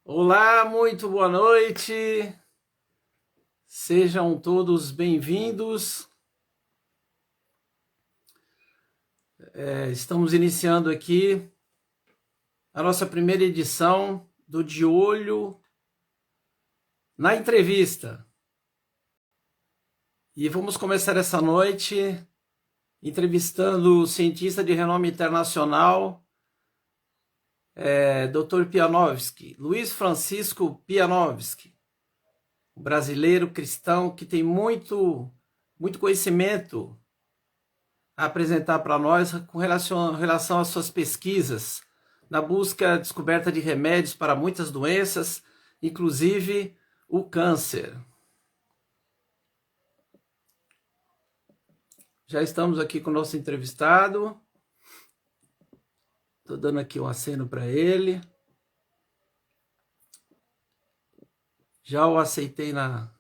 Olá, muito boa noite. Sejam todos bem-vindos. Estamos iniciando aqui a nossa primeira edição do De Olho na Entrevista. E vamos começar essa noite entrevistando o cientista de renome internacional, Dr. Pianovski, Luiz Francisco Pianovski, um brasileiro cristão que tem muito conhecimento a apresentar para nós com relação às suas pesquisas na busca e descoberta de remédios para muitas doenças, inclusive o câncer. Já estamos aqui com o nosso entrevistado. Estou dando aqui um aceno para ele. Já o aceitei na...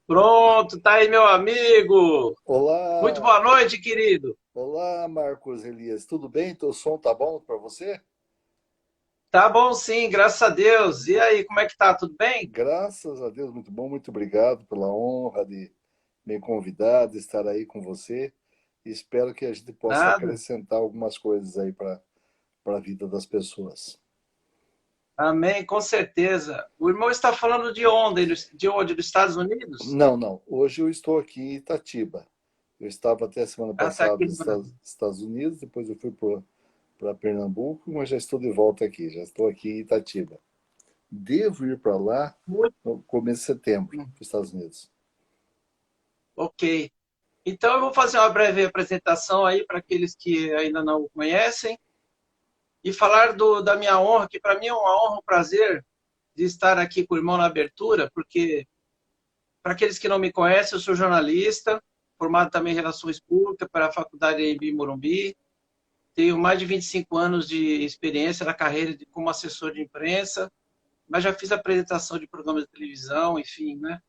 Pronto, tá aí, meu amigo. Muito Olá, boa noite, querido. olá, Marcos Elias. Tudo bem? Teu som tá bom para você? Tá bom, sim, graças a Deus. E aí, como é que tá? Tudo bem? Graças a Deus, muito bom. Muito obrigado pela honra de me convidar, de estar aí com você. E espero que a gente possa Nada. acrescentar algumas coisas aí para a vida das pessoas. Amém, com certeza. O irmão está falando de onde? De onde? Dos Estados Unidos? Não, não. Hoje eu estou aqui em Itatiba. Eu estava até semana Ah, está passada aqui nos no Brasil. Estados Unidos, depois eu fui para Pernambuco, mas já estou de volta aqui. Já estou aqui em Itatiba. Devo ir para lá Muito. no começo de setembro, para os Estados Unidos. Ok. Então, eu vou fazer uma breve apresentação aí para aqueles que ainda não o conhecem e falar da minha honra, que para mim é uma honra, um prazer de estar aqui com o irmão na abertura, porque, para aqueles que não me conhecem, eu sou jornalista, formado também em Relações Públicas para a Faculdade em Morumbi. Tenho mais de 25 anos de experiência na carreira como assessor de imprensa, mas já fiz apresentação de programas de televisão, enfim, né?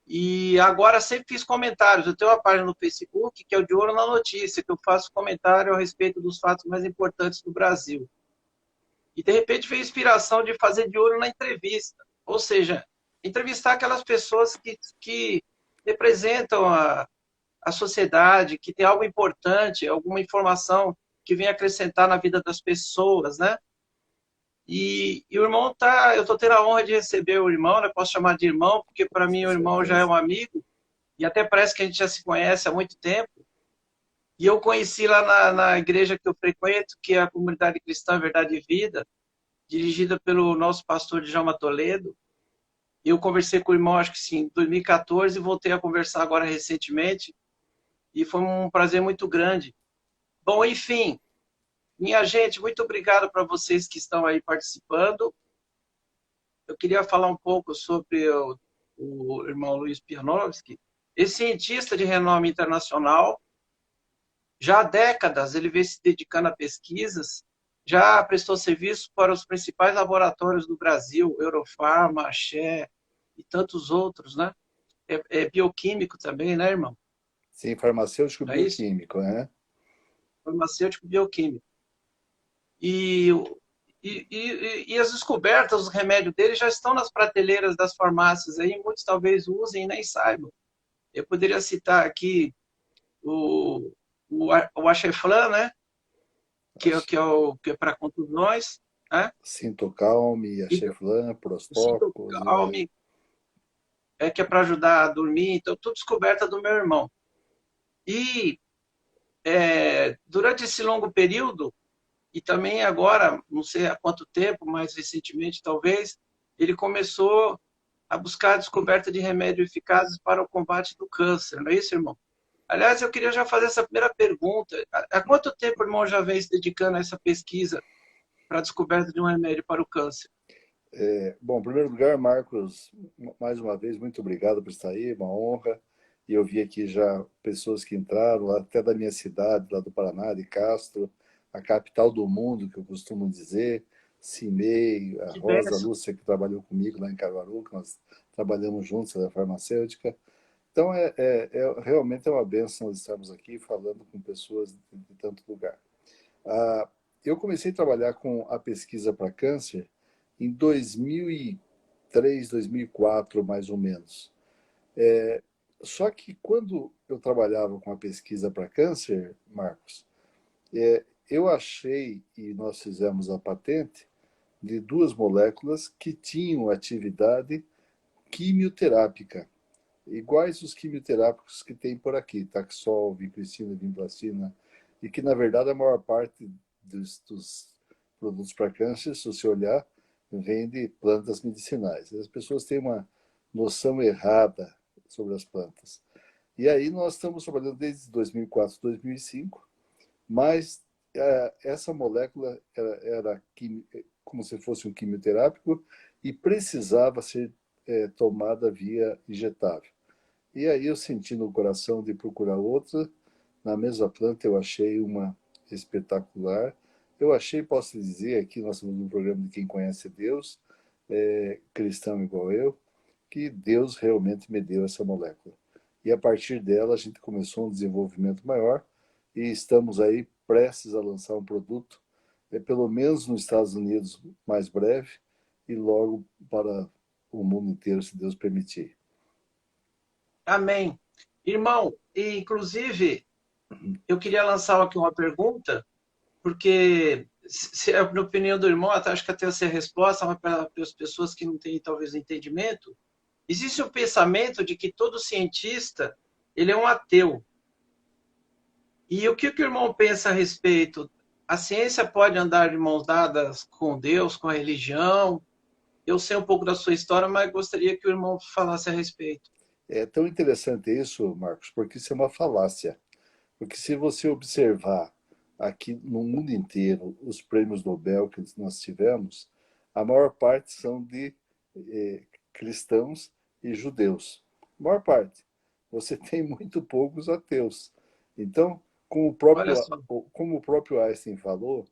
E agora sempre fiz comentários. Eu tenho uma página no Facebook que é o De Olho na Notícia, que eu faço comentário a respeito dos fatos mais importantes do Brasil. E de repente veio a inspiração de fazer De Olho na Entrevista. Ou seja, entrevistar aquelas pessoas que representam a sociedade, que tem algo importante, alguma informação que vem acrescentar na vida das pessoas, né? E o irmão tá, eu estou tendo a honra de receber o irmão, né? Posso chamar de irmão, porque para mim Com o irmão já é certeza. um amigo, e até parece que a gente já se conhece há muito tempo. E eu conheci lá na igreja que eu frequento, que é a Comunidade Cristã Verdade e Vida, dirigida pelo nosso pastor Djalma Toledo. Eu conversei com o irmão, acho que sim, em 2014, e voltei a conversar agora recentemente, e foi um prazer muito grande. Bom, enfim, minha gente, muito obrigado para vocês que estão aí participando. Eu queria falar um pouco sobre o irmão Luiz Pianovski. Esse cientista de renome internacional, já há décadas ele vem se dedicando a pesquisas, já prestou serviço para os principais laboratórios do Brasil, Eurofarma, Axé e tantos outros, né? É bioquímico também, né, irmão? Sim, farmacêutico Não é isso? bioquímico, né? Farmacêutico bioquímico. E, e as descobertas, os remédios dele já estão nas prateleiras das farmácias aí, muitos talvez usem e nem saibam. Eu poderia citar aqui o, o Acheflan, né? Que é para contusões, né? Sintocalme, E Acheflan, o Prostópolis, Citocalme, que é para ajudar a dormir. Então, tudo descoberta do meu irmão. E durante esse longo período, e também agora, não sei há quanto tempo, mais recentemente talvez, ele começou a buscar a descoberta de remédios eficazes para o combate do câncer, não é isso, irmão? Aliás, eu queria já fazer essa primeira pergunta. Há quanto tempo o irmão já vem se dedicando a essa pesquisa para a descoberta de um remédio para o câncer? Bom, em primeiro lugar, Marcos, mais uma vez, muito obrigado por estar aí, uma honra. E eu vi aqui já pessoas que entraram, até da minha cidade, lá do Paraná, de Castro, a capital do mundo, que eu costumo dizer, Cimei, a Que Rosa bênção. Lúcia, que trabalhou comigo lá em Caruaru, que nós trabalhamos juntos na farmacêutica. Então, realmente é uma bênção nós estarmos aqui falando com pessoas de tanto lugar. Eu comecei a trabalhar com a pesquisa para câncer em 2003, 2004, mais ou menos. Só que quando eu trabalhava com a pesquisa para câncer, Marcos, eu achei, e nós fizemos a patente, de duas moléculas que tinham atividade quimioterápica, iguais os quimioterápicos que tem por aqui, Taxol, vincristina, vinblastina, e que, na verdade, a maior parte dos produtos para câncer, se você olhar, vem de plantas medicinais. As pessoas têm uma noção errada sobre as plantas. E aí nós estamos trabalhando desde 2004, 2005, mas essa molécula era como se fosse um quimioterápico e precisava ser tomada via injetável. E aí eu senti no coração de procurar outra. Na mesma planta eu achei uma espetacular. Eu achei, posso dizer, aqui nós estamos num programa de quem conhece Deus, cristão igual eu, que Deus realmente me deu essa molécula. E a partir dela a gente começou um desenvolvimento maior e estamos aí prestes a lançar um produto, pelo menos nos Estados Unidos mais breve e logo para o mundo inteiro, se Deus permitir. Amém. Irmão, e, inclusive, eu queria lançar aqui uma pergunta, porque, na opinião do irmão, até acho que até essa resposta, mas para as pessoas que não têm talvez entendimento, existe o pensamento de que todo cientista ele é um ateu. E o que o irmão pensa a respeito? A ciência pode andar de mãos dadas com Deus, com a religião? Eu sei um pouco da sua história, mas gostaria que o irmão falasse a respeito. É tão interessante isso, Marcos, porque isso é uma falácia. Porque se você observar aqui no mundo inteiro os prêmios Nobel que nós tivemos, a maior parte são de cristãos e judeus. A maior parte. Você tem muito poucos ateus. Então, Olha só. como o próprio Einstein falou,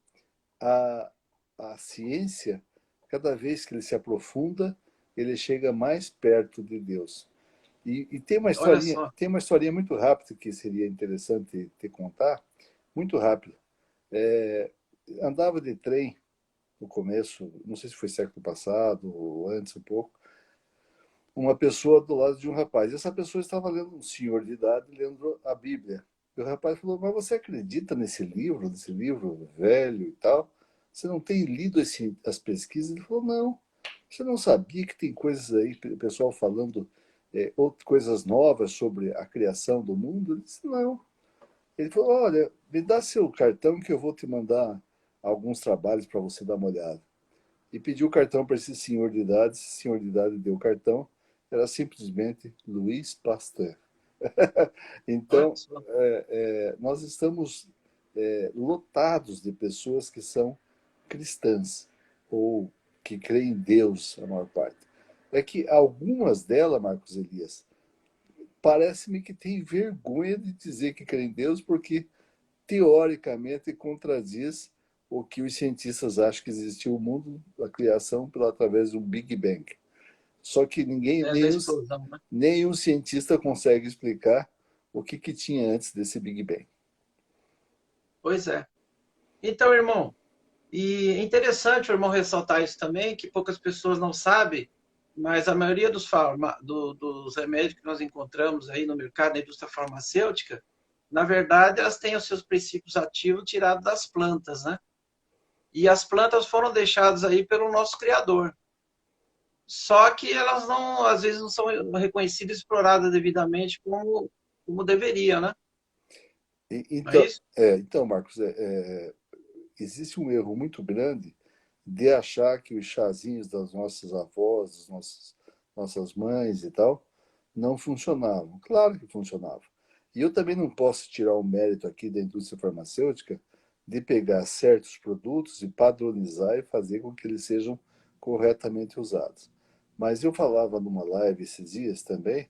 a, a ciência, cada vez que ele se aprofunda, ele chega mais perto de Deus. E Olha só. tem uma historinha muito rápida que seria interessante te contar, muito rápida. Andava de trem no começo, não sei se foi século passado ou antes um pouco, uma pessoa do lado de um rapaz. Essa pessoa estava lendo, um senhor de idade, lendo a Bíblia. E o rapaz falou: mas você acredita nesse livro velho e tal? Você não tem lido as pesquisas? Ele falou: não. Você não sabia que tem coisas aí, pessoal falando coisas novas sobre a criação do mundo? Ele disse: não. Ele falou: olha, me dá seu cartão que eu vou te mandar alguns trabalhos para você dar uma olhada. E pediu o cartão para esse senhor de idade. Esse senhor de idade deu o cartão. Era simplesmente Louis Pasteur. Olha Então, só. nós estamos lotados de pessoas que são cristãs ou que creem em Deus, a maior parte. É que algumas delas, Marcos Elias, parece-me que têm vergonha de dizer que creem em Deus porque, teoricamente, contradiz o que os cientistas acham que existiu o mundo, a criação, através de um Big Bang. Só que É da explosão, né? nenhum cientista consegue explicar o que tinha antes desse Big Bang. Pois é. Então, irmão, e é interessante o irmão ressaltar isso também, que poucas pessoas não sabem, mas a maioria dos remédios que nós encontramos aí no mercado, na indústria farmacêutica, na verdade, elas têm os seus princípios ativos tirados das plantas, né? E as plantas foram deixadas aí pelo nosso Criador. Só que elas não, às vezes, não são reconhecidas e exploradas devidamente como deveria, né? Não é Então, isso? Marcos, existe um erro muito grande de achar que os chazinhos das nossas avós, nossas mães e tal, não funcionavam. Claro que funcionavam. E eu também não posso tirar o mérito aqui da indústria farmacêutica de pegar certos produtos e padronizar e fazer com que eles sejam corretamente usados. Mas eu falava numa live esses dias também,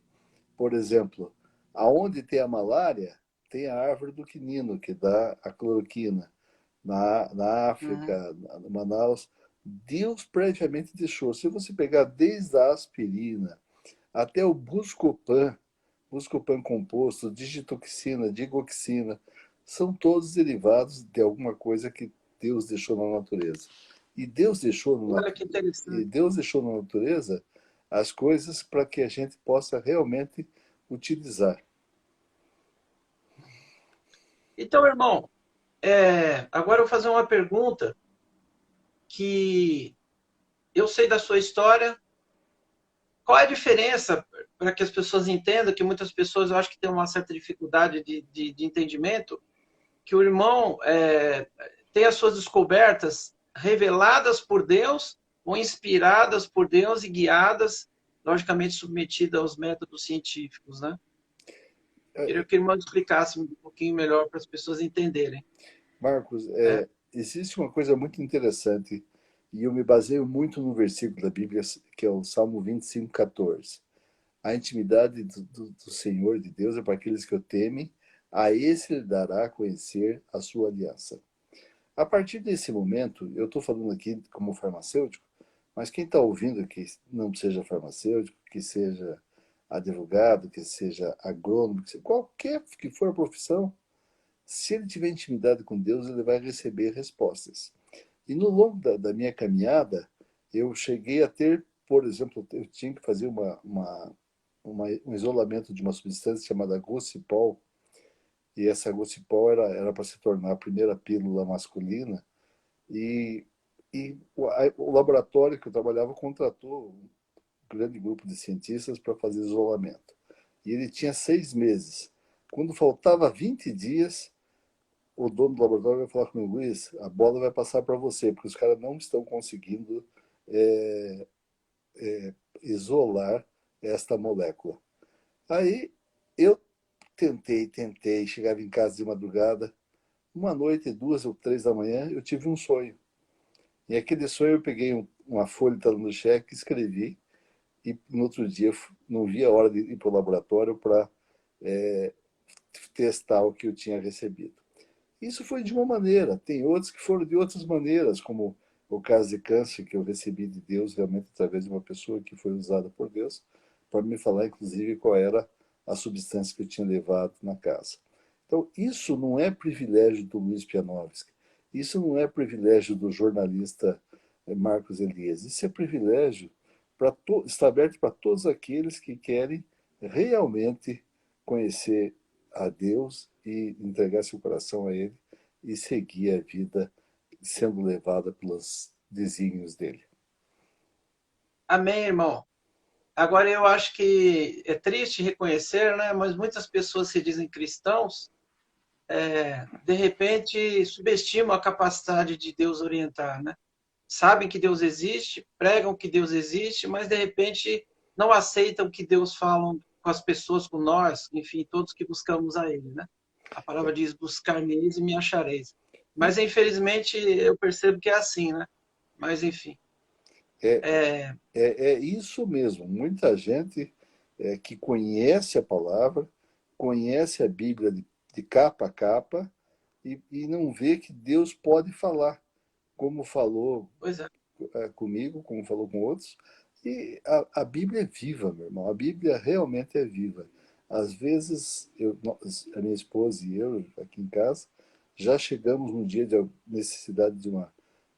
por exemplo, aonde tem a malária, tem a árvore do quinino, que dá a cloroquina. Na Uhum. África, em Manaus, Deus previamente deixou. Se você pegar desde a aspirina, Até o Buscopan composto, digitoxina, digoxina, são todos derivados de alguma coisa que Deus deixou na natureza. E Deus deixou, Olha que e interessante. Deus deixou na natureza as coisas para que a gente possa realmente utilizar. Então, irmão, agora eu vou fazer uma pergunta que eu sei da sua história. Qual é a diferença, para que as pessoas entendam, que muitas pessoas eu acho que têm uma certa dificuldade de entendimento, que o irmão tem as suas descobertas reveladas por Deus ou inspiradas por Deus e guiadas, logicamente submetidas aos métodos científicos, né? Queria que o irmão explicasse um pouquinho melhor para as pessoas entenderem. Marcos, É, existe uma coisa muito interessante, e eu me baseio muito no versículo da Bíblia, que é o Salmo 25:14. A intimidade do Senhor, de Deus, é para aqueles que o temem, a esse ele dará a conhecer a sua aliança. A partir desse momento, eu estou falando aqui como farmacêutico, mas quem está ouvindo que não seja farmacêutico, que seja advogado, que seja agrônomo, que seja qualquer que for a profissão, se ele tiver intimidade com Deus, ele vai receber respostas. E no longo da minha caminhada, eu cheguei a ter, por exemplo, eu tinha que fazer um isolamento de uma substância chamada Gocipol, e essa Gocipol era para se tornar a primeira pílula masculina, e, o laboratório que eu trabalhava contratou um grande grupo de cientistas para fazer isolamento. E ele tinha 6 meses. Quando faltava 20 dias, o dono do laboratório vai falar comigo: Luiz, a bola vai passar para você, porque os caras não estão conseguindo é, isolar esta molécula. Aí eu tentei, chegava em casa de madrugada, uma noite, 2 ou 3 da manhã, eu tive um sonho. E aquele sonho eu peguei uma folha de talão do cheque, escrevi, e no outro dia não via a hora de ir para o laboratório para testar o que eu tinha recebido. Isso foi de uma maneira, tem outros que foram de outras maneiras, como o caso de câncer que eu recebi de Deus, realmente através de uma pessoa que foi usada por Deus, para me falar, inclusive, qual era a substância que eu tinha levado na casa. Então, isso não é privilégio do Luiz Pianovski, isso não é privilégio do jornalista Marcos Elias, isso é privilégio está aberto para todos aqueles que querem realmente conhecer a Deus e entregar seu coração a Ele e seguir a vida sendo levada pelos desígnios dele. amém, irmão. Agora eu acho que é triste reconhecer, né? Mas muitas pessoas se dizem cristãos, de repente subestimam a capacidade de Deus orientar, né? Sabem que Deus existe, pregam que Deus existe, mas de repente não aceitam que Deus fala com as pessoas, com nós, enfim, todos que buscamos a Ele, né? A palavra diz: buscar-me-eis e me achareis. Mas infelizmente eu percebo que é assim, né? Mas enfim, É, é, é isso mesmo. Muita gente que conhece a palavra, conhece a Bíblia de capa a capa e não vê que Deus pode falar, como falou pois é, comigo, como falou com outros. E a Bíblia é viva, meu irmão. A Bíblia realmente é viva. Às vezes, a minha esposa e eu, aqui em casa, já chegamos num dia de necessidade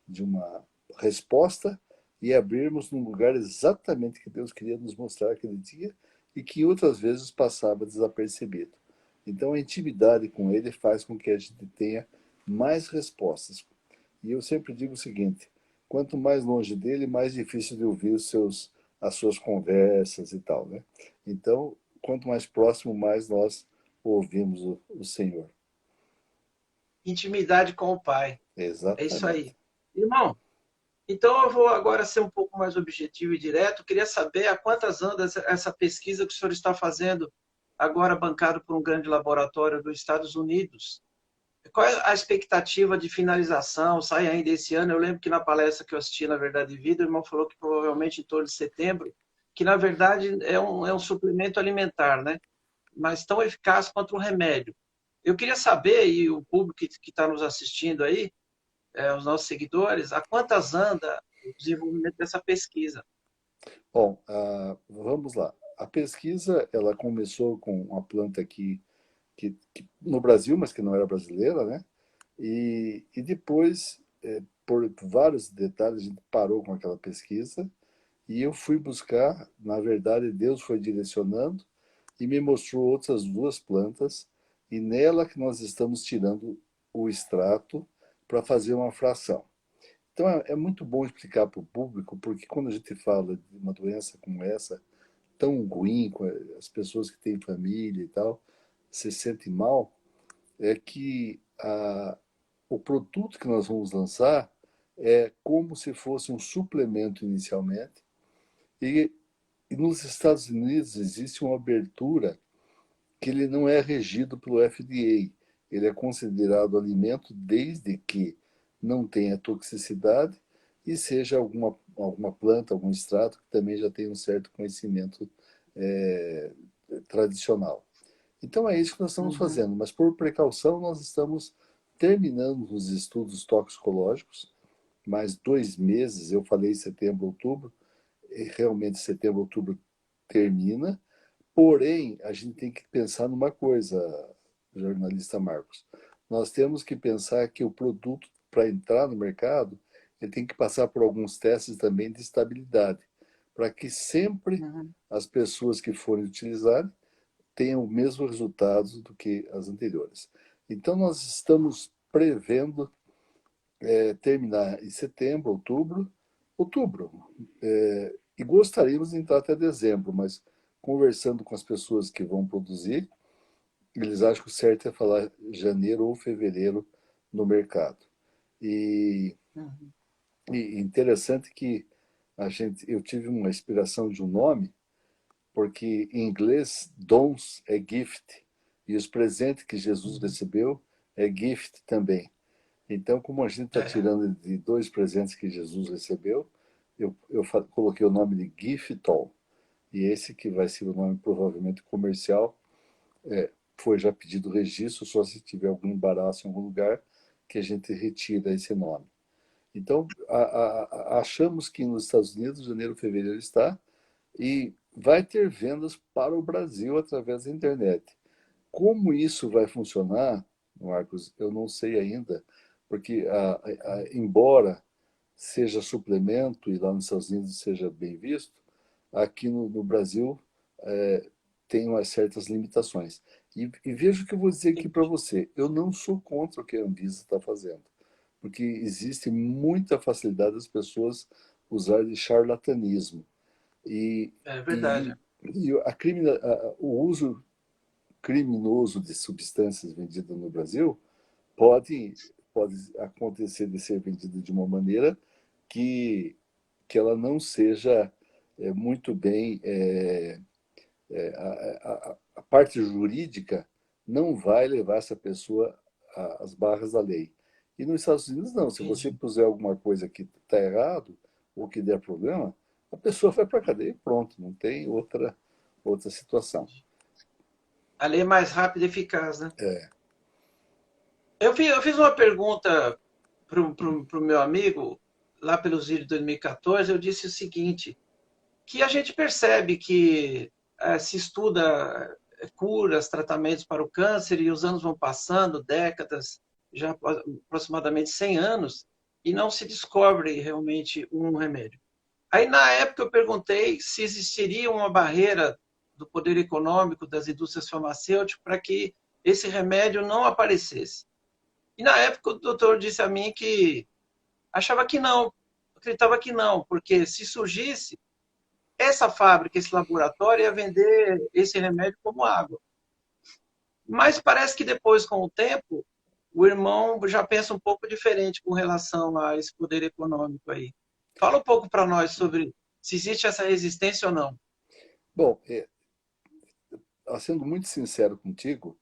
de uma resposta e abrirmos num lugar exatamente que Deus queria nos mostrar aquele dia e que outras vezes passava desapercebido. Então, a intimidade com Ele faz com que a gente tenha mais respostas. E eu sempre digo o seguinte: quanto mais longe dele, mais difícil de ouvir as suas conversas e tal, né? Então, quanto mais próximo, mais nós ouvimos o Senhor. intimidade com o Pai. É isso Exatamente. aí. Irmão, então eu vou agora ser um pouco mais objetivo e direto. Queria saber a quantas anda essa pesquisa que o senhor está fazendo, agora bancado por um grande laboratório dos Estados Unidos. Qual é a expectativa de finalização? Sai ainda esse ano? Eu lembro que na palestra que eu assisti na Verdade e Vida, o irmão falou que provavelmente em torno de setembro, que na verdade é um suplemento alimentar, né? Mas tão eficaz quanto um remédio. Eu queria saber, e o público que está nos assistindo aí, os nossos seguidores, a quantas anda o desenvolvimento dessa pesquisa? Bom, vamos lá. A pesquisa, ela começou com uma planta aqui que no Brasil, mas que não era brasileira, né? E depois, por vários detalhes, a gente parou com aquela pesquisa e eu fui buscar, na verdade, Deus foi direcionando e me mostrou outras duas plantas e nela que nós estamos tirando o extrato para fazer uma fração. Então é muito bom explicar para o público, porque quando a gente fala de uma doença como essa, tão ruim, com as pessoas que têm família e tal, se sentem mal, é que o produto que nós vamos lançar é como se fosse um suplemento inicialmente, e, e nos Estados Unidos existe uma abertura que ele não é regido pelo FDA. Ele é considerado alimento desde que não tenha toxicidade e seja alguma planta, algum extrato que também já tenha um certo conhecimento é, tradicional. Então é isso que nós estamos Uhum. fazendo, mas por precaução nós estamos terminando os estudos toxicológicos, mais 2 meses, eu falei setembro, outubro, e realmente setembro, outubro termina, porém a gente tem que pensar numa coisa, jornalista Marcos, nós temos que pensar que o produto, para entrar no mercado, ele tem que passar por alguns testes também de estabilidade, para que sempre Uhum. as pessoas que forem utilizar tenham o mesmo resultado do que as anteriores. Então, nós estamos prevendo terminar em setembro, outubro, e gostaríamos de entrar até dezembro, mas conversando com as pessoas que vão produzir, eles acham que o certo é falar janeiro ou fevereiro no mercado. E, Uhum. e interessante que eu tive uma inspiração de um nome, porque em inglês dons é gift e os presentes que Jesus Uhum. recebeu é gift também. Então, como a gente está É, tirando de 2 presentes que Jesus recebeu, eu coloquei o nome de Giftol. E esse que vai ser o nome provavelmente comercial, foi já pedido registro, só se tiver algum embaraço em algum lugar, que a gente retira esse nome. Então, achamos que nos Estados Unidos, janeiro, fevereiro está, e vai ter vendas para o Brasil através da internet. Como isso vai funcionar, Marcos, eu não sei ainda, porque embora seja suplemento e lá nos Estados Unidos seja bem visto, aqui no Brasil tem umas certas limitações. E veja o que eu vou dizer aqui para você. Eu não sou contra o que a Anvisa está fazendo, porque existe muita facilidade das pessoas usarem de charlatanismo. E, é verdade. e, e o uso criminoso de substâncias vendidas no Brasil pode, pode acontecer de ser vendida de uma maneira que, que ela não seja muito bem. A parte jurídica não vai levar essa pessoa às barras da lei. E nos Estados Unidos, não. Se você Entendi. puser alguma coisa que está errado ou que der problema, a pessoa vai para a cadeia e pronto, não tem outra situação. A lei é mais rápida e eficaz, né? Eu fiz uma pergunta para o meu amigo, lá pelos vídeos de 2014, eu disse o seguinte, que a gente percebe que se estuda curas, tratamentos para o câncer e os anos vão passando, décadas, já aproximadamente 100 anos, e não se descobre realmente um remédio. Aí, na época, eu perguntei se existiria uma barreira do poder econômico das indústrias farmacêuticas para que esse remédio não aparecesse. E, na época, o doutor disse a mim que achava que não, acreditava que não, porque se surgisse, essa fábrica, esse laboratório ia vender esse remédio como água. Mas parece que depois, com o tempo, o irmão já pensa um pouco diferente com relação a esse poder econômico aí. Fala um pouco para nós sobre se existe essa resistência ou não. Bom, sendo muito sincero contigo,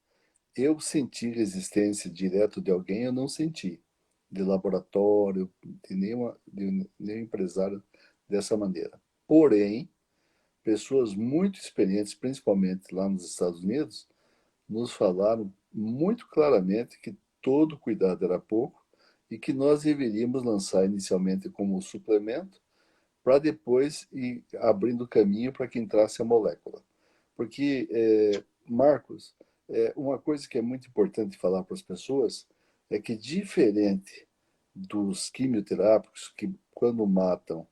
eu senti resistência direto de alguém, eu não senti. De laboratório, de nenhum empresário dessa maneira. Porém, pessoas muito experientes, principalmente lá nos Estados Unidos, nos falaram muito claramente que todo cuidado era pouco e que nós deveríamos lançar inicialmente como suplemento para depois ir abrindo caminho para que entrasse a molécula. Porque, Marcos, uma coisa que é muito importante falar para as pessoas é que, diferente dos quimioterápicos, que quando matam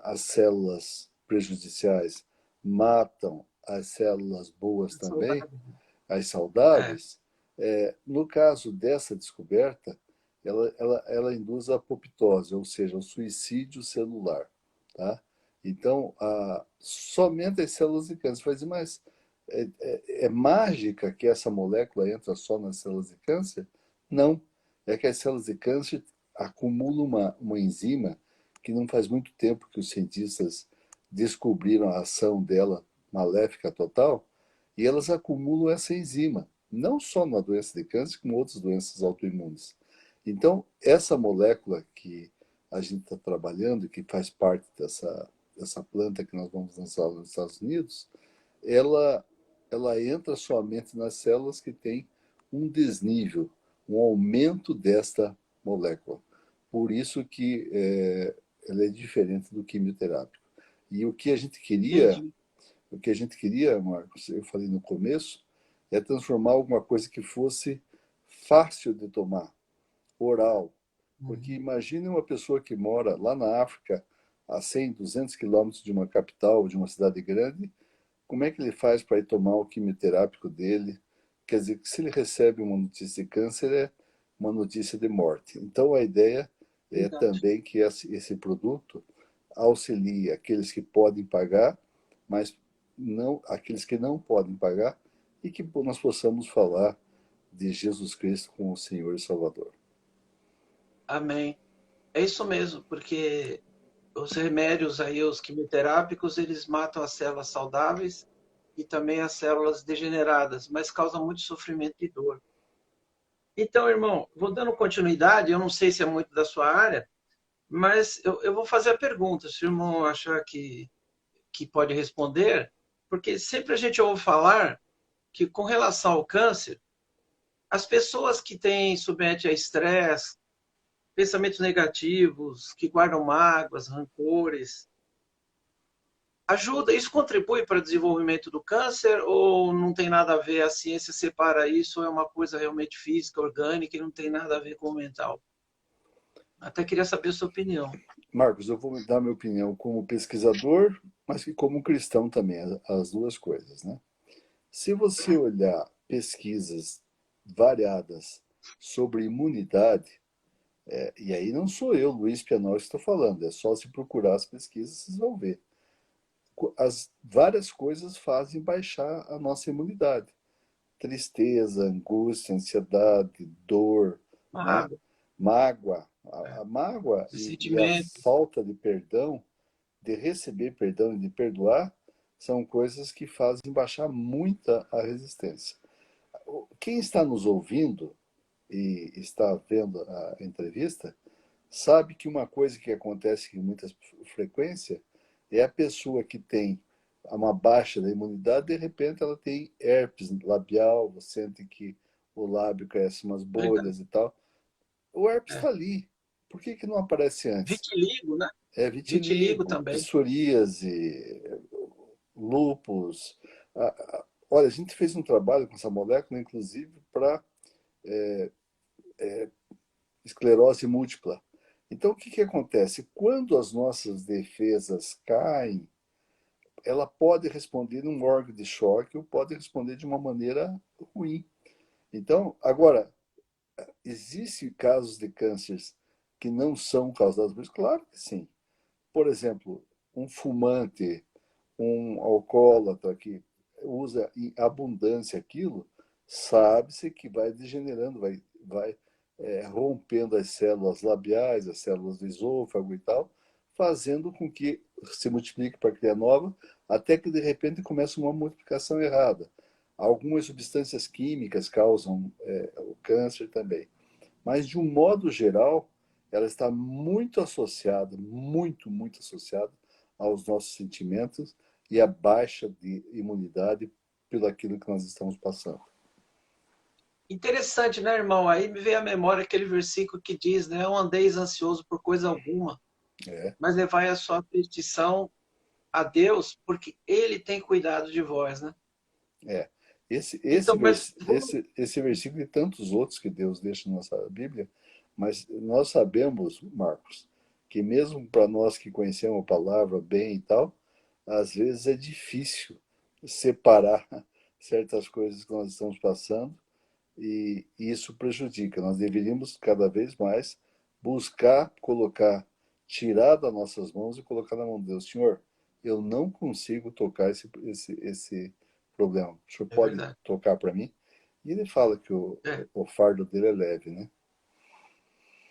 as células prejudiciais, matam as células boas também, Saudável. as É, saudáveis, no caso dessa descoberta, ela induz a apoptose, ou seja, o suicídio celular. Tá? Então, somente as células de câncer fazem, mas é mágica que essa molécula entra só nas células de câncer? Não. É que as células de câncer acumulam uma enzima que não faz muito tempo que os cientistas descobriram a ação dela maléfica total, e elas acumulam essa enzima, não só na doença de câncer, como outras doenças autoimunes. Então, essa molécula que a gente está trabalhando, que faz parte dessa planta que nós vamos lançar nos Estados Unidos, ela, ela entra somente nas células que têm um desnível, um aumento desta molécula. Por isso que ela é diferente do quimioterápico. E entendi. o que a gente queria, Marcos, eu falei no começo, é transformar alguma coisa que fosse fácil de tomar, oral. Porque Uhum. imagine uma pessoa que mora lá na África, a 100, 200 quilômetros de uma capital, de uma cidade grande, como é que ele faz para ir tomar o quimioterápico dele? Quer dizer, que se ele recebe uma notícia de câncer, é uma notícia de morte. Então, a ideia é Verdade. também que esse produto auxilie aqueles que podem pagar, mas não aqueles que não podem pagar, e que nós possamos falar de Jesus Cristo como o Senhor e Salvador. Amém. É isso mesmo, porque os remédios aí, os quimioterápicos, eles matam as células saudáveis e também as células degeneradas, mas causam muito sofrimento e dor. Então, irmão, vou dando continuidade, eu não sei se é muito da sua área, mas eu vou fazer a pergunta, se o irmão achar que pode responder, porque sempre a gente ouve falar que com relação ao câncer, as pessoas que têm submete a estresse, pensamentos negativos, que guardam mágoas, rancores, ajuda, isso contribui para o desenvolvimento do câncer ou não tem nada a ver, a ciência separa isso, ou é uma coisa realmente física, orgânica e não tem nada a ver com o mental? Até queria saber a sua opinião. Marcos, eu vou dar minha opinião como pesquisador, mas que como cristão também, as duas coisas, né? Se você olhar pesquisas variadas sobre imunidade, e aí não sou eu, Luiz Pianol, que estou falando, é só se procurar as pesquisas, vocês vão ver. As várias coisas fazem baixar a nossa imunidade. Tristeza, angústia, ansiedade, dor, né? Mágoa, Mágoa. A mágoa e a sentimentos. falta de perdão, de receber perdão e de perdoar, são coisas que fazem baixar muita a resistência. Quem está nos ouvindo e está vendo a entrevista, sabe que uma coisa que acontece com muita frequência é a pessoa que tem uma baixa da imunidade, de repente ela tem herpes labial, você sente que o lábio cresce umas Verdade. bolhas e tal. O herpes É. está ali. Por que não aparece antes? Vitiligo, né? É Vitiligo vitiligo, também. psoríase, lúpus. Olha, a gente fez um trabalho com essa molécula, inclusive, para esclerose múltipla. Então, o que acontece? Quando as nossas defesas caem, ela pode responder num órgão de choque ou pode responder de uma maneira ruim. Então, agora, existem casos de cânceres que não são causados por isso? Claro que sim. Por exemplo, um fumante, um alcoólatra que usa em abundância aquilo, sabe-se que vai degenerando, vai rompendo as células labiais, as células do esôfago e tal, fazendo com que se multiplique para criar nova, até que de repente começa uma multiplicação errada. Algumas substâncias químicas causam o câncer também. Mas, de um modo geral, ela está muito associada, muito associada aos nossos sentimentos e à baixa de imunidade pelo aquilo que nós estamos passando. Interessante, né, irmão? Aí me veio à memória aquele versículo que diz, né? Não andeis ansioso por coisa alguma, É, mas levai a sua petição a Deus, porque Ele tem cuidado de vós, né? É. Então, mas Esse versículo e tantos outros que Deus deixa na nossa Bíblia, mas nós sabemos, Marcos, que mesmo para nós que conhecemos a palavra bem e tal, às vezes é difícil separar certas coisas que nós estamos passando e isso prejudica. Nós deveríamos cada vez mais buscar colocar, tirar das nossas mãos e colocar na mão de Deus. Senhor, eu não consigo tocar esse problema. O senhor é pode verdade. tocar para mim? E ele fala que É, o fardo dele é leve, né?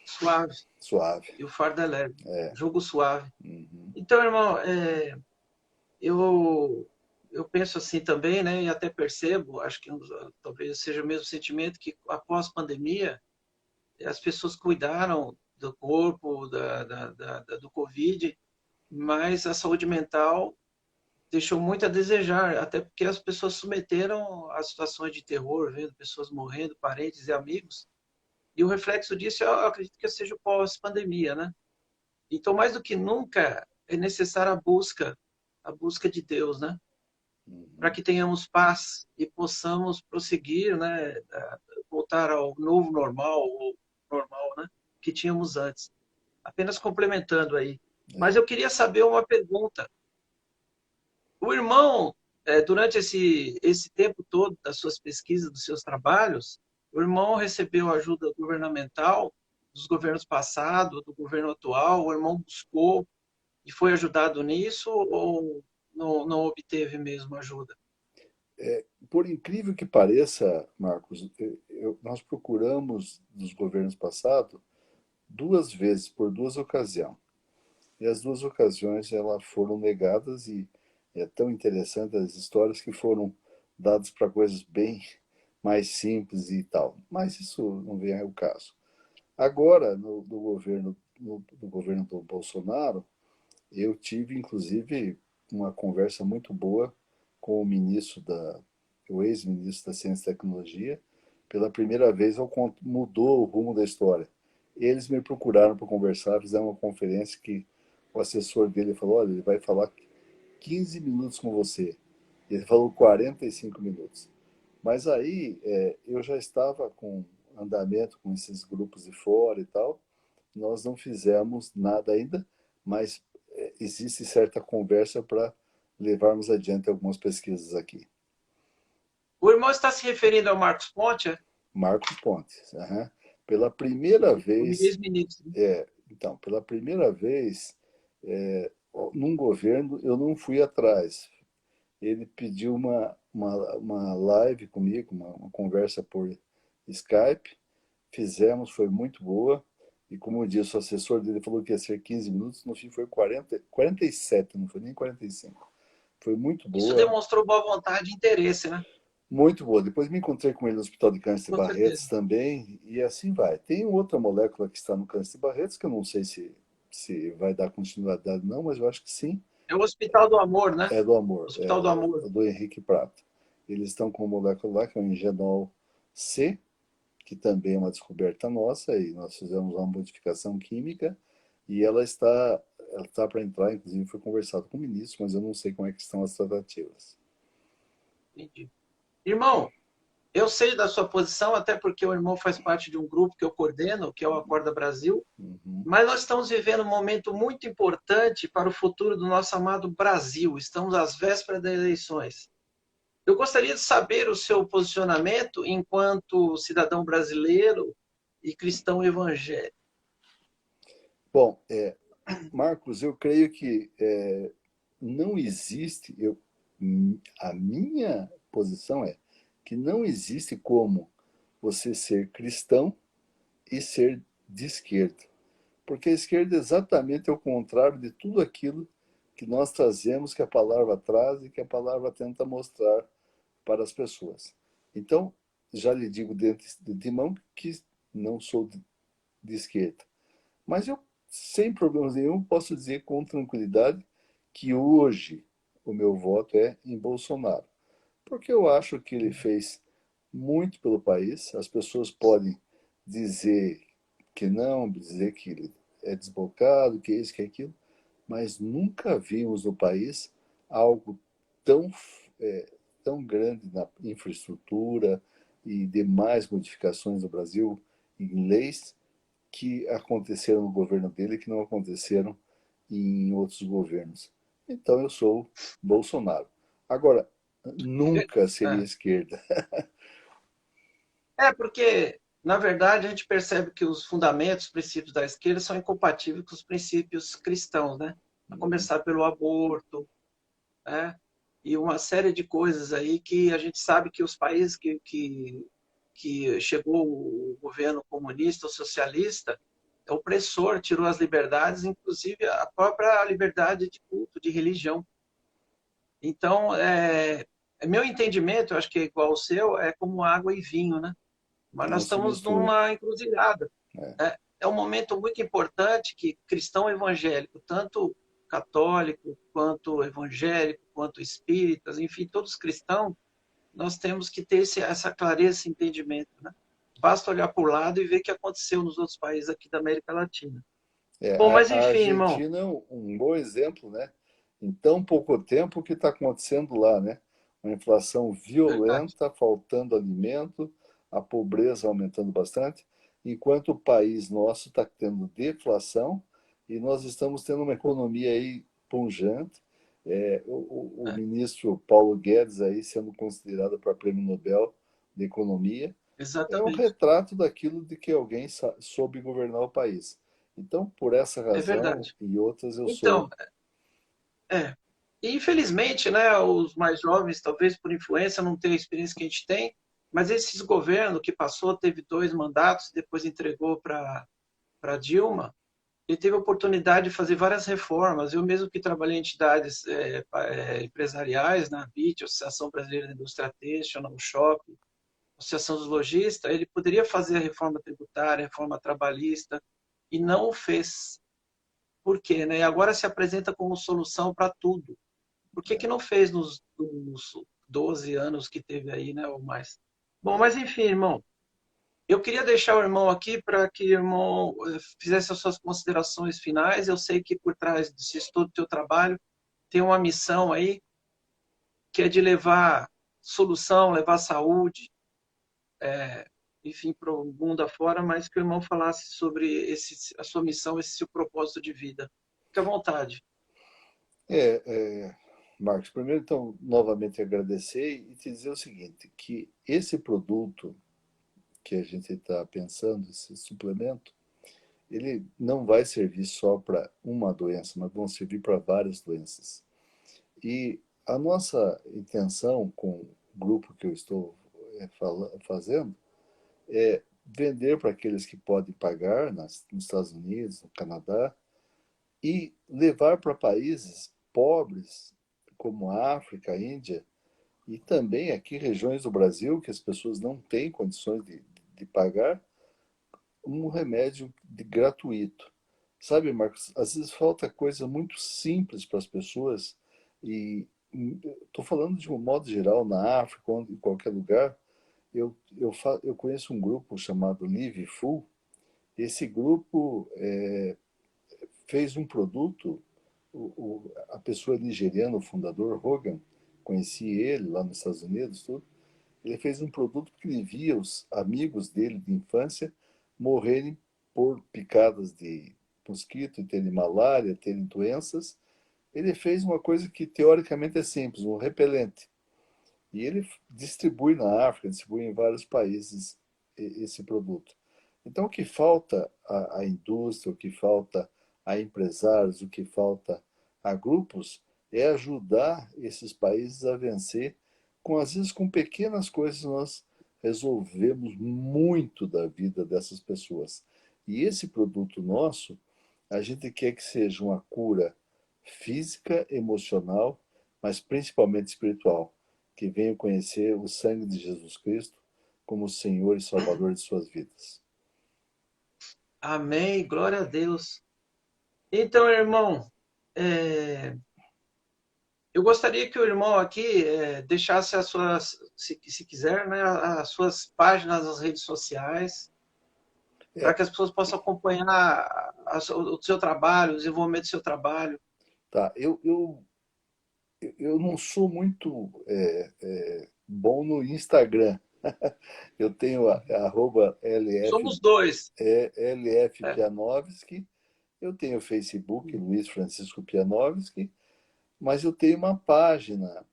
suave. Suave. E o fardo é leve. Jugo suave. Uhum. Então, irmão, eu, eu penso assim também, né? E até percebo, acho que talvez seja o mesmo sentimento, que após a pandemia, as pessoas cuidaram do corpo, do Covid, mas a saúde mental deixou muito a desejar, até porque as pessoas submeteram a situações de terror, vendo pessoas morrendo, parentes e amigos, e o reflexo disso eu acredito que seja o pós-pandemia, né? Então, mais do que nunca, é necessária a busca de Deus, né? Para Uhum. que tenhamos paz e possamos prosseguir, né? Voltar ao novo normal, ou normal, né? Que tínhamos antes. Apenas complementando aí. Mas É. eu queria saber uma pergunta. O irmão, durante esse tempo todo das suas pesquisas, dos seus trabalhos, o irmão recebeu ajuda governamental dos governos passados, do governo atual, o irmão buscou e foi ajudado nisso ou não obteve mesmo ajuda? Por incrível que pareça, Marcos, nós procuramos dos governos passados duas vezes, por duas ocasiões. E as duas ocasiões elas foram negadas e é tão interessante as histórias que foram dadas para coisas bem mais simples e tal. Mas isso não vem ao caso. Agora, no governo do Bolsonaro, eu tive inclusive uma conversa muito boa com o ex-ministro da Ciência e Tecnologia. Pela primeira vez, mudou o rumo da história. Eles me procuraram para conversar, fizeram uma conferência que o assessor dele falou: olha, ele vai falar 15 minutos com você. Ele falou 45 minutos. Mas aí eu já estava com andamento com esses grupos de fora e tal. Nós não fizemos nada ainda, mas existe certa conversa para levarmos adiante algumas pesquisas aqui. O irmão está se referindo ao Marcos Ponte, Marcos Pontes. Uhum. Pela primeira o vez, ex-ministro. então, pela primeira vez, num governo, eu não fui atrás. Ele pediu uma live comigo, uma conversa por Skype. Fizemos, foi muito boa. E como eu disse, o assessor dele falou que ia ser 15 minutos, no fim foi 47, não foi nem 45. Foi muito Isso boa, demonstrou boa vontade e interesse, né? muito boa. Depois me encontrei com ele no Hospital de Câncer de Com Barretos certeza. também, e assim vai. Tem outra molécula que está no câncer de Barretos, que eu não sei se vai dar continuidade não, mas eu acho que sim. É o Hospital do Amor, né? É do amor, Hospital do Amor. do Henrique Prata. Eles estão com uma molécula lá, que é o Engenol C, que também é uma descoberta nossa, e nós fizemos uma modificação química, e ela está para entrar, inclusive foi conversado com o ministro, mas eu não sei como é que estão as tratativas. Entendi. Irmão, eu sei da sua posição, até porque o irmão faz parte de um grupo que eu coordeno, que é o Acorda Brasil, Uhum. mas nós estamos vivendo um momento muito importante para o futuro do nosso amado Brasil. Estamos às vésperas das eleições. Eu gostaria de saber o seu posicionamento enquanto cidadão brasileiro e cristão evangélico. Bom, Marcos, eu creio que não existe, a minha posição é que não existe como você ser cristão e ser de esquerda. Porque a esquerda é exatamente o contrário de tudo aquilo que nós trazemos, que a palavra traz e que a palavra tenta mostrar para as pessoas. Então, já lhe digo de mão que não sou de esquerda. Mas eu, sem problemas nenhum, posso dizer com tranquilidade que hoje o meu voto é em Bolsonaro. Porque eu acho que ele fez muito pelo país. As pessoas podem dizer que não, dizer que ele é desbocado, que isso, que aquilo. mas nunca vimos no país algo tão, é, tão grande na infraestrutura e demais modificações no Brasil em leis que aconteceram no governo dele que não aconteceram em outros governos. Então eu sou Bolsonaro. Agora, nunca seria É, esquerda. porque, na verdade, a gente percebe que os fundamentos, os princípios da esquerda são incompatíveis com os princípios cristãos, né? A começar pelo aborto, né? E uma série de coisas aí que a gente sabe que os países que chegou o governo comunista ou socialista, é opressor, tirou as liberdades, inclusive a própria liberdade de culto, de religião. Então, meu entendimento, eu acho que é igual ao seu, é como água e vinho, né? Mas Não nós se estamos mistura. numa encruzilhada. É, É um momento muito importante que cristão evangélico, tanto católico, quanto evangélico, quanto espíritas, enfim, todos cristãos, nós temos que ter essa clareza, esse entendimento. Né? Basta olhar para o lado e ver o que aconteceu nos outros países aqui da América Latina. Bom, mas A enfim, irmão, Argentina é um bom exemplo, né? Em tão pouco tempo, o que está acontecendo lá, né? Uma inflação verdade. violenta, faltando alimento, a pobreza aumentando bastante, enquanto o país nosso está tendo deflação e nós estamos tendo uma economia aí pujante. O É, ministro Paulo Guedes aí sendo considerado para Prêmio Nobel de Economia é um exatamente. retrato daquilo de que alguém soube governar o país. Então, por essa É razão verdade. e outras, eu Então, sou. é. E, infelizmente, né, os mais jovens, talvez por influência, não têm a experiência que a gente tem, mas esses governos que passou, teve 2 mandatos, depois entregou para Dilma, ele teve a oportunidade de fazer várias reformas. Eu mesmo que trabalhei em entidades empresariais, na BIT, Associação Brasileira da Indústria Têxtil, na Ushop, Associação dos Lojistas, ele poderia fazer a reforma tributária, a reforma trabalhista, e não o fez. Por quê? Né? E agora se apresenta como solução para tudo. Por que, que não fez nos 12 anos que teve aí, né, ou mais? Bom, mas enfim, irmão, eu queria deixar o irmão aqui para que o irmão fizesse as suas considerações finais. Eu sei que por trás de todo o teu trabalho tem uma missão aí, que é de levar solução, levar saúde, enfim, para o mundo afora, mas que o irmão falasse sobre a sua missão, esse seu propósito de vida. Fique à vontade. É, Marcos, primeiro, então, novamente agradecer e te dizer o seguinte, que esse produto que a gente está pensando, esse suplemento, ele não vai servir só para uma doença, mas vão servir para várias doenças. E a nossa intenção com o grupo que eu estou fazendo é vender para aqueles que podem pagar nos Estados Unidos, no Canadá, e levar para países pobres como a África, a Índia e também aqui regiões do Brasil que as pessoas não têm condições de pagar um remédio gratuito. Sabe, Marcos, às vezes falta coisa muito simples para as pessoas e estou falando de um modo geral na África ou em qualquer lugar. Eu conheço um grupo chamado Live Full. Esse grupo fez um produto, a pessoa nigeriana, o fundador Hogan, conheci ele lá nos Estados Unidos, tudo. Ele fez um produto que ele via os amigos dele de infância morrerem por picadas de mosquito, terem malária, terem doenças. Ele fez uma coisa que teoricamente é simples, um repelente. E ele distribui na África, distribui em vários países esse produto. Então, o que falta à indústria, o que falta a empresários, o que falta a grupos, é ajudar esses países a vencer. Às vezes, com pequenas coisas, nós resolvemos muito da vida dessas pessoas. E esse produto nosso, a gente quer que seja uma cura física, emocional, mas principalmente espiritual, que venham conhecer o sangue de Jesus Cristo como Senhor e Salvador de suas vidas. Amém, glória a Deus. Então, irmão, é, eu gostaria que o irmão aqui deixasse as suas, se quiser, né, as suas páginas nas redes sociais, para É, que as pessoas possam acompanhar o seu trabalho, o desenvolvimento do seu trabalho. Tá, eu não sou muito bom no Instagram. Eu tenho arroba Somos dois. LF É. Pianovski, eu tenho o Facebook, Luiz Francisco Pianovski, mas eu tenho uma página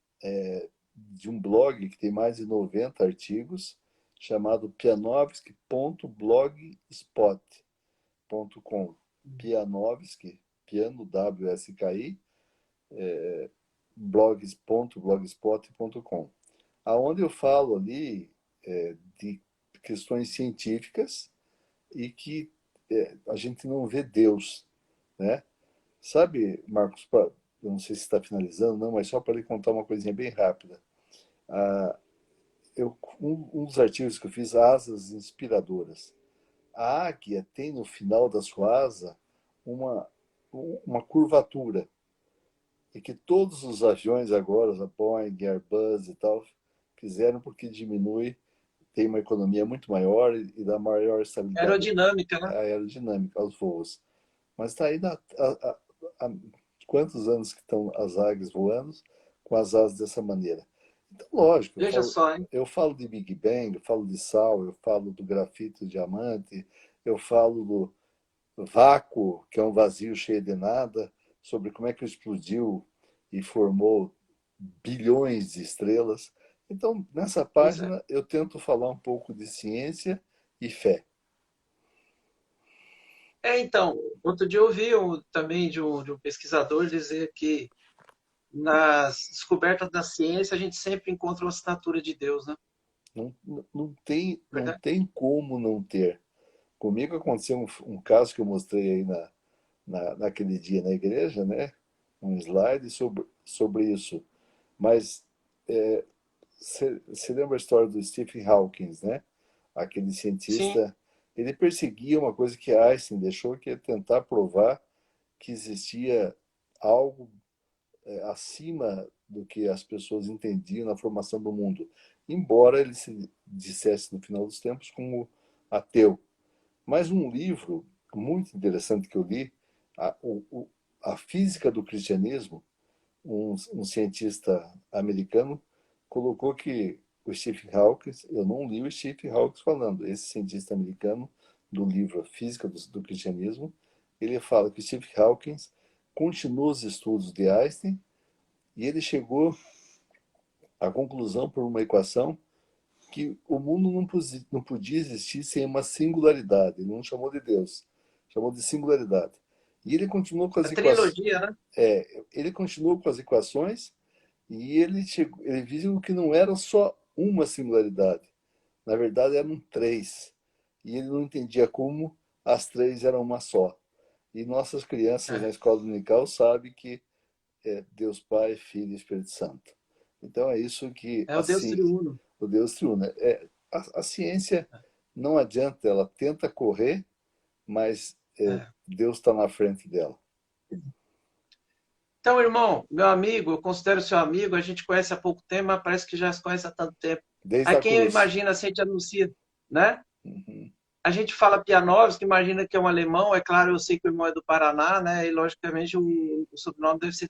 de um blog que tem mais de 90 artigos, chamado pianovski.blogspot.com. Pianovski, piano, WSKI, blogs.blogspot.com, aonde eu falo ali de questões científicas e que a gente não vê Deus, né? Sabe, Marcos, eu não sei se está finalizando, não, mas só para lhe contar uma coisinha bem rápida. Um dos artigos que eu fiz, Asas Inspiradoras. A águia tem no final da sua asa uma, uma curvatura, e que todos os aviões agora, a Boeing, Airbus e tal, fizeram porque diminui, tem uma economia muito maior e dá maior estabilidade Aerodinâmica, né? aerodinâmica aos voos. Mas está aí há quantos anos que estão as águias voando com as asas dessa maneira? Então, lógico, Veja só, hein? eu falo de Big Bang, eu falo de sal, eu falo do grafito, do diamante, eu falo do vácuo, que é um vazio cheio de nada, sobre como é que explodiu e formou bilhões de estrelas. Então, nessa Pois é. página, eu tento falar um pouco de ciência e fé. Então, outro dia eu ouvi também de um pesquisador dizer que nas descobertas da ciência a gente sempre encontra uma assinatura de Deus, né? Não Verdade? tem como não ter. Comigo aconteceu um caso que eu mostrei aí naquele dia na igreja, né? Um slide sobre isso. Mas você lembra a história do Stephen Hawking, né? Aquele Sim, cientista, ele perseguia uma coisa que Einstein deixou, que é tentar provar que existia algo acima do que as pessoas entendiam na formação do mundo. Embora ele se dissesse no final dos tempos como ateu. Mas um livro muito interessante que eu li, a, a Física do Cristianismo, um cientista americano colocou que o Stephen Hawking, eu não li o Stephen Hawking falando, esse cientista americano do livro Física do Cristianismo, ele fala que o Stephen Hawking continuou os estudos de Einstein e ele chegou à conclusão por uma equação que o mundo não podia existir sem uma singularidade. Ele não chamou de Deus, chamou de singularidade. E ele continuou com a as equações. trilogia, né? Ele continuou com as equações e ele viu que não era só uma singularidade. Na verdade, eram três. E ele não entendia como as três eram uma só. E nossas crianças na É, escola dominical sabem que é Deus Pai, Filho e Espírito Santo. Então é isso que é o Deus assim triuno. o Deus triuno. A ciência não adianta, ela tenta correr, mas É. Deus está na frente dela. Então, irmão, meu amigo, eu considero seu amigo, a gente conhece há pouco tempo, mas parece que já se conhece há tanto tempo. Desde Aí a quem eu cruz. imagino assim, a gente anuncia, né? Uhum, A gente fala Pianovski, imagina que é um alemão, é claro, eu sei que o irmão é do Paraná, né? E logicamente o sobrenome deve ser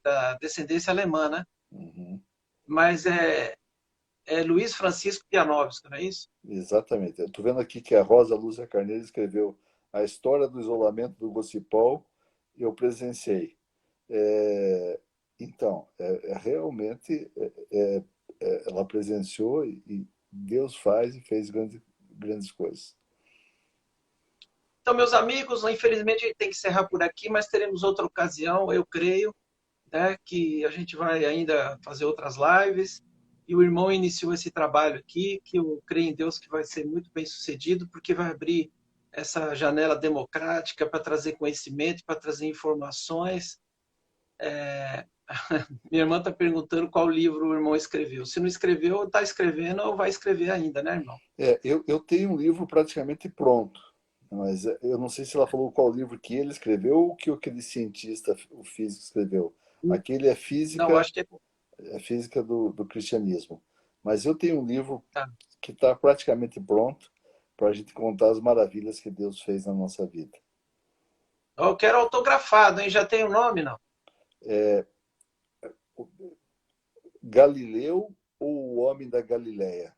da descendência alemã, né? uhum. Mas é Luiz Francisco Pianovski, não é isso? Exatamente. Eu estou vendo aqui que a Rosa Lúcia Carneiro escreveu a história do isolamento do Gocipol, eu presenciei. É, então, realmente ela presenciou e Deus faz e fez grandes coisas. Então, meus amigos, infelizmente a gente tem que encerrar por aqui, mas teremos outra ocasião, eu creio, né, que a gente vai ainda fazer outras lives. E o irmão iniciou esse trabalho aqui, que eu creio em Deus que vai ser muito bem sucedido, porque vai abrir essa janela democrática para trazer conhecimento, para trazer informações. Minha irmã está perguntando qual livro o irmão escreveu. Se não escreveu, está escrevendo ou vai escrever ainda, né, irmão? Eu tenho um livro praticamente pronto, mas eu não sei se ela falou qual livro que ele escreveu ou que aquele cientista, o físico, escreveu. Aquele Não, acho que é. é física do cristianismo. Mas eu tenho um livro Tá. que está praticamente pronto para a gente contar as maravilhas que Deus fez na nossa vida. Eu quero autografado, hein? Já tem o nome, não? Galileu ou o homem da Galileia?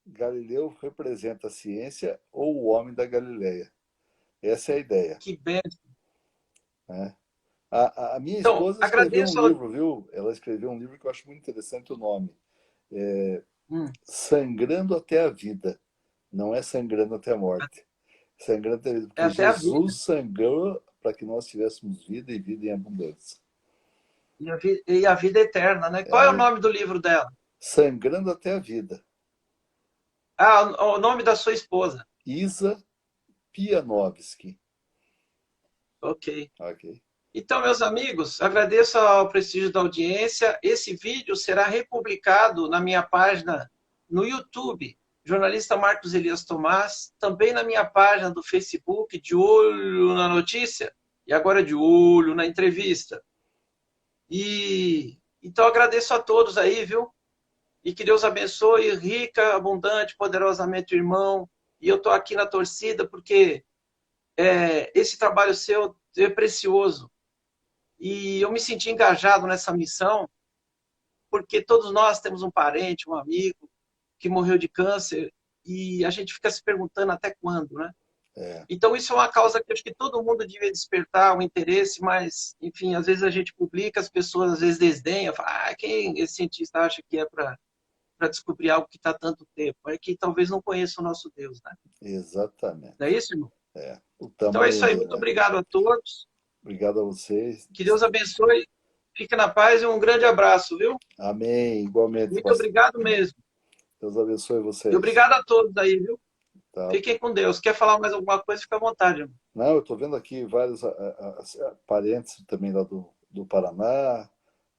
Galileu representa a ciência ou o homem da Galileia? Essa é a ideia, Que benção. né? A minha Então, esposa escreveu um agradeço ao... livro, viu? Ela escreveu um livro que eu acho muito interessante o nome. Hum, Sangrando até a vida. Não é sangrando até a morte. Sangrando até a vida. é Porque até a vida. Jesus sangrou para que nós tivéssemos vida e vida em abundância. E a vida eterna, né? Qual é o nome do livro dela? Sangrando até a vida. Ah, o nome da sua esposa. Isa Pianovski. Ok. Ok. Então, meus amigos, agradeço ao prestígio da audiência. Esse vídeo será republicado na minha página no YouTube, jornalista Marcos Elias Tomás, também na minha página do Facebook, De Olho na Notícia, e agora De Olho na Entrevista. E então agradeço a todos aí, viu? E que Deus abençoe, rica, abundante, poderosamente, irmão. E eu estou aqui na torcida porque esse trabalho seu é precioso. E eu me senti engajado nessa missão, porque todos nós temos um parente, um amigo que morreu de câncer e a gente fica se perguntando até quando, né? É, Então isso é uma causa que eu acho que todo mundo devia despertar um interesse, mas, enfim, às vezes a gente publica, as pessoas às vezes desdenham, falam, quem esse cientista acha que é para descobrir algo que está há tanto tempo? É que talvez não conheça o nosso Deus, né? Não é exatamente. isso, irmão? O Então é isso tamanho aí, do, muito né? obrigado a todos, Obrigado a vocês. que Deus abençoe, fique na paz e um grande abraço, viu? Amém. Igualmente. Muito obrigado mesmo. Deus abençoe E vocês. obrigado a todos aí, viu? Tá. Fiquem com Deus. Quer falar mais alguma coisa, fica à vontade, irmão. Não, eu estou vendo aqui vários parentes também lá do Paraná,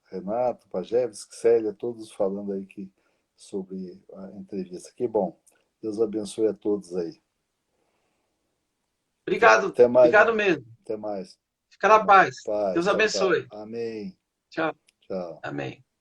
Renato, Pajevski, Célia, todos falando aí sobre a entrevista. Que bom. Deus abençoe a todos aí. Obrigado, Até mais, obrigado mano. mesmo. Até mais. Fica na paz. Paz. Deus Tchau, tchau. abençoe. Amém. Tchau. Tchau. Amém.